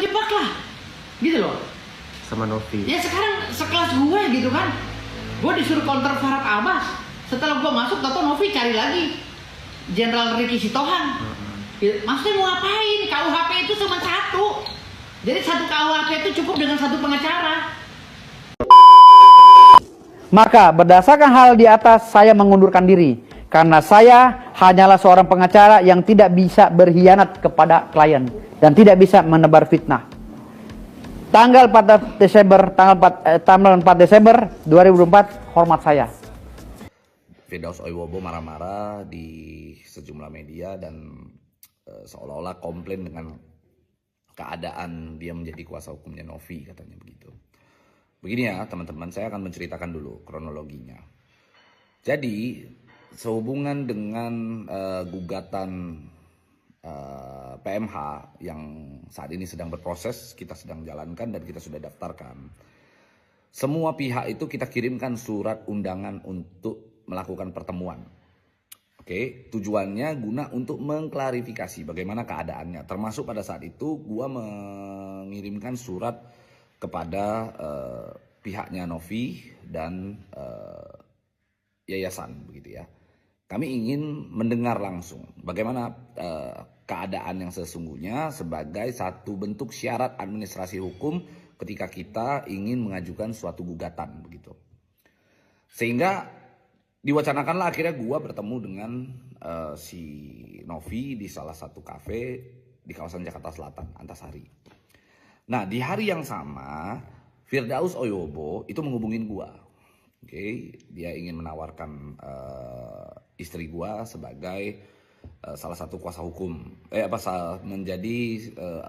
kejebak lah, gitu loh. Sama Novi. Ya sekarang sekelas gue gitu kan, gue disuruh counter Farhad Abbas. Setelah gue masuk, tau Novi cari lagi Jenderal Ricky Sitohang. Maksudnya mau ngapain? KUHP itu cuma satu. Jadi satu KUHP itu cukup dengan satu pengacara. Maka berdasarkan hal di atas saya mengundurkan diri karena saya hanyalah seorang pengacara yang tidak bisa berkhianat kepada klien dan tidak bisa menebar fitnah. Tanggal 4 Desember 2004, hormat saya. Firdaus Oiwobo marah-marah di sejumlah media dan seolah-olah komplain dengan keadaan dia menjadi kuasa hukumnya Novi, katanya begitu. Begini ya teman-teman, saya akan menceritakan dulu kronologinya. Jadi sehubungan dengan gugatan PMH yang saat ini sedang berproses, kita sedang jalankan dan kita sudah daftarkan. Semua pihak itu kita kirimkan surat undangan untuk melakukan pertemuan. Oke, tujuannya guna untuk mengklarifikasi bagaimana keadaannya. Termasuk pada saat itu gua mengirimkan surat kepada pihaknya Novi dan yayasan begitu ya. Kami ingin mendengar langsung bagaimana keadaan yang sesungguhnya sebagai satu bentuk syarat administrasi hukum ketika kita ingin mengajukan suatu gugatan begitu. Sehingga diwacanakanlah akhirnya gua bertemu dengan si Novi di salah satu kafe di kawasan Jakarta Selatan, Antasari. Nah, di hari yang sama Firdaus Oiwobo itu menghubungin gua. Oke, dia ingin menawarkan istri gua sebagai salah satu kuasa hukum, menjadi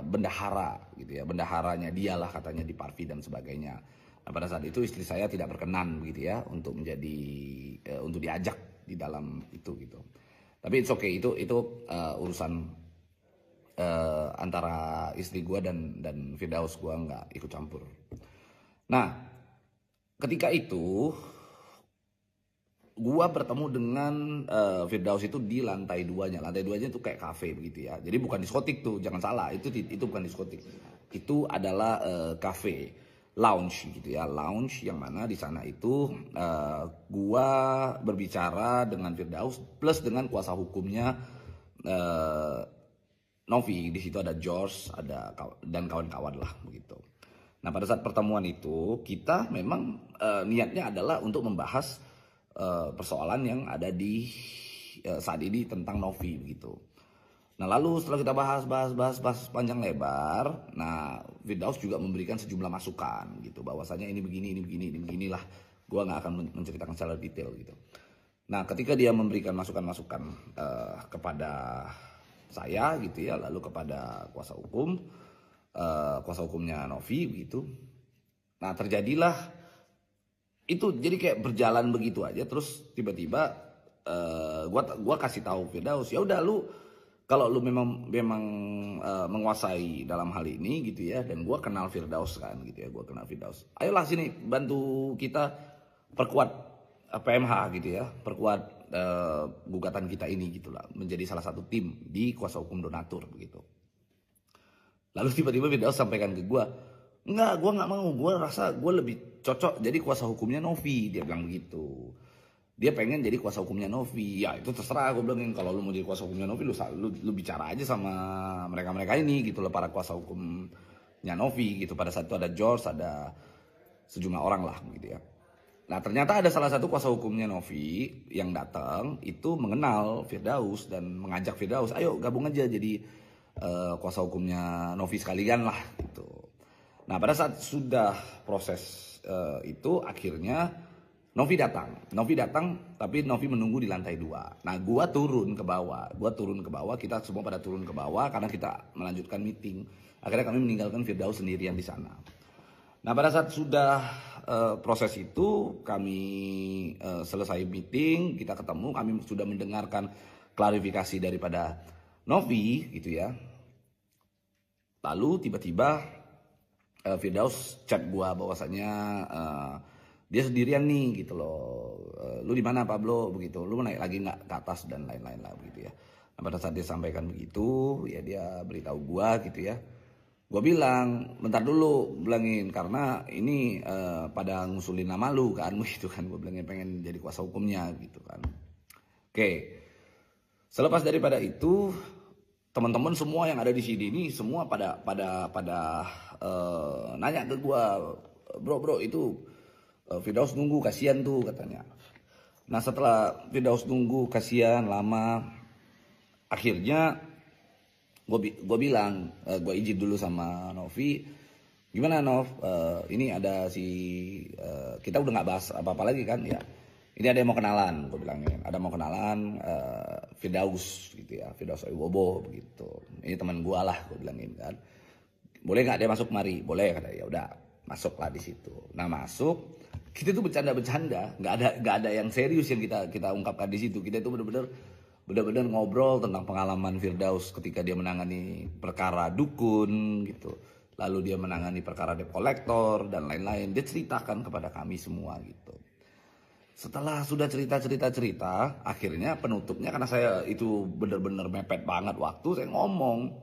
bendahara gitu ya, bendaharanya dialah katanya di Parvi dan sebagainya. Nah, pada saat itu istri saya tidak berkenan begitu ya untuk menjadi untuk diajak di dalam itu gitu. Tapi it's okay, itu urusan antara istri gua dan Firdaus, gua nggak ikut campur. Nah, ketika itu gua bertemu dengan Firdaus itu di lantai 2-nya. Lantai 2-nya itu kayak kafe begitu ya. Jadi bukan diskotik tuh, jangan salah. Itu bukan diskotik. Itu adalah kafe, lounge gitu ya. Lounge yang mana di sana itu gua berbicara dengan Firdaus plus dengan kuasa hukumnya Novi. Di situ ada George, dan kawan-kawan lah begitu. Nah, pada saat pertemuan itu kita memang niatnya adalah untuk membahas persoalan yang ada di saat ini tentang Novi begitu. Nah, lalu setelah kita bahas panjang lebar, nah Firdaus juga memberikan sejumlah masukan gitu, bahwasanya ini beginilah. Gua nggak akan menceritakan secara detail gitu. Nah, ketika dia memberikan masukan-masukan kepada saya gitu ya, lalu kepada kuasa hukumnya Novi begitu. Nah, terjadilah itu, jadi kayak berjalan begitu aja, terus tiba-tiba gua kasih tahu Firdaus, ya udah lu kalau lu memang menguasai dalam hal ini gitu ya, dan gua kenal Firdaus kan gitu ya, gua kenal Firdaus. Ayolah sini bantu kita perkuat PMH gitu ya, perkuat gugatan kita ini gitulah, menjadi salah satu tim di kuasa hukum donatur begitu. Lalu tiba-tiba Firdaus sampaikan ke gua, enggak, gue nggak mau. Gue rasa gue lebih cocok jadi kuasa hukumnya Novi. Dia bilang begitu. Dia pengen jadi kuasa hukumnya Novi. Ya itu terserah. Gue bilang, kalau lu mau jadi kuasa hukumnya Novi, lu bicara aja sama mereka ini gitu loh, para kuasa hukumnya Novi gitu. Pada saat itu ada George, ada sejumlah orang lah gitu ya. Nah, ternyata ada salah satu kuasa hukumnya Novi yang datang itu mengenal Firdaus dan mengajak Firdaus, ayo gabung aja jadi kuasa hukumnya Novi sekalian lah gitu. Nah, pada saat sudah proses itu akhirnya Novi datang, tapi Novi menunggu di lantai 2. Nah, gua turun ke bawah, kita semua pada turun ke bawah karena kita melanjutkan meeting. Akhirnya kami meninggalkan Firdaus sendirian di sana. Nah, pada saat sudah proses itu kami selesai meeting, kita ketemu, kami sudah mendengarkan klarifikasi daripada Novi gitu ya. Lalu tiba-tiba Firdaus chat gua bahwasanya dia sendirian nih gitu loh. Lu di mana Pablo begitu? Lu mau naik lagi nggak ke atas dan lain-lain lah begitu ya. Nah, pada saat dia sampaikan begitu, ya dia beritahu gua gitu ya. Gue bilang, bentar dulu, bilangin, karena ini pada ngusulin nama lu kan, gitu kan. Gue bilangin pengen jadi kuasa hukumnya gitu kan. Oke, selepas daripada itu, teman-teman semua yang ada di sini ini semua pada nanya ke gue, bro itu Firdaus nunggu, kasihan tuh katanya. Nah setelah Firdaus nunggu, kasihan lama, akhirnya gue bilang, gue izin dulu sama Novi, gimana Nov, ini ada kita udah nggak bahas apa-apa lagi kan ya, ini ada yang mau kenalan, gue bilangin, ada mau kenalan Firdaus gitu ya, Firdaus Wibowo begitu, ini teman gue lah, gue bilangin kan, boleh nggak dia masuk mari, boleh kata, ya udah masuklah di situ. Nah masuk, kita tuh bercanda-bercanda, nggak ada yang serius yang kita ungkapkan di situ. Kita itu benar-benar ngobrol tentang pengalaman Firdaus ketika dia menangani perkara dukun gitu, lalu dia menangani perkara debt collector dan lain-lain. Dia ceritakan kepada kami semua gitu. Setelah sudah cerita, akhirnya penutupnya, karena saya itu benar-benar mepet banget waktu, saya ngomong,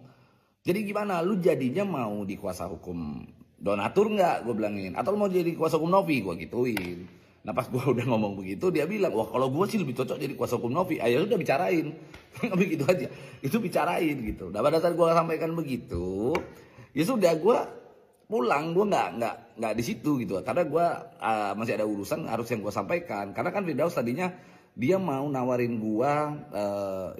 jadi gimana, lu jadinya mau di kuasa hukum donatur nggak, gue bilangin, atau mau jadi kuasa hukum Novi, gue gituin. Nah pas gue udah ngomong begitu, dia bilang, wah kalau gue sih lebih cocok jadi kuasa hukum Novi. Ayo udah bicarain, begitu aja, itu bicarain gitu. Nah pada saat gue sampaikan begitu, ya sudah gue pulang, gue nggak di situ gitu, karena gue masih ada urusan harus yang gue sampaikan. Karena kan Firdaus tadinya dia mau nawarin gue,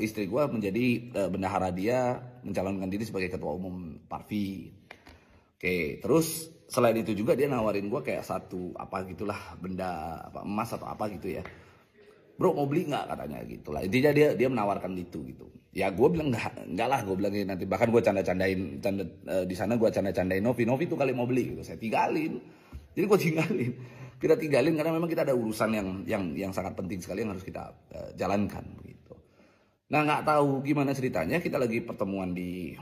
istri gue menjadi bendahara dia, mencalonkan diri sebagai ketua umum Parvi. Oke, terus selain itu juga dia nawarin gue kayak satu apa gitulah, benda apa emas atau apa gitu ya. Bro mau beli nggak katanya gitulah. Intinya dia menawarkan itu gitu. Ya gue bilang nggak lah, gue bilang nanti, bahkan gue canda-candain di sana, gue canda-candain Novi tuh kali mau beli gitu. Saya tinggalin. Jadi gue tinggalin. Kita tinggalin karena memang kita ada urusan yang sangat penting sekali yang harus kita jalankan begitu. Nah nggak tahu gimana ceritanya, kita lagi pertemuan di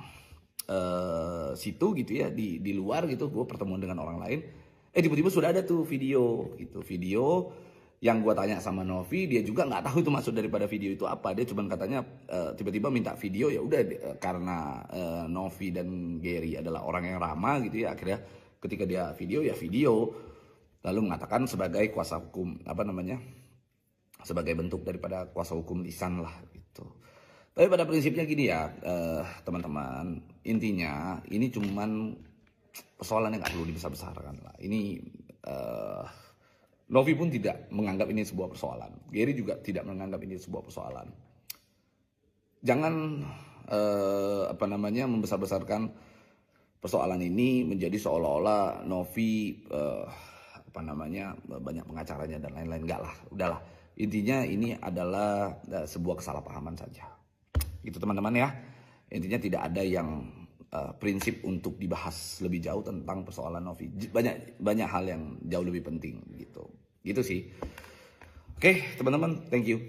situ gitu ya, di luar gitu, gue pertemuan dengan orang lain, tiba-tiba sudah ada tuh video gitu, video yang gue tanya sama Novi, dia juga nggak tahu itu maksud daripada video itu apa, dia cuma katanya tiba-tiba minta video, ya udah karena Novi dan Gary adalah orang yang ramah gitu ya, akhirnya ketika dia video ya video, lalu mengatakan sebagai kuasa hukum sebagai bentuk daripada kuasa hukum lisan lah gitu. Tapi pada prinsipnya gini ya teman-teman, intinya ini cuman persoalan yang gak perlu dibesar-besarkan lah. Ini Novi pun tidak menganggap ini sebuah persoalan, Gary juga tidak menganggap ini sebuah persoalan. Jangan membesar-besarkan persoalan ini menjadi seolah-olah Novi banyak pengacaranya dan lain-lain. Enggak lah, udahlah. Intinya ini adalah sebuah kesalahpahaman saja. Gitu teman-teman ya, intinya tidak ada yang prinsip untuk dibahas lebih jauh tentang persoalan Novi. Banyak hal yang jauh lebih penting gitu sih. Oke teman-teman, thank you.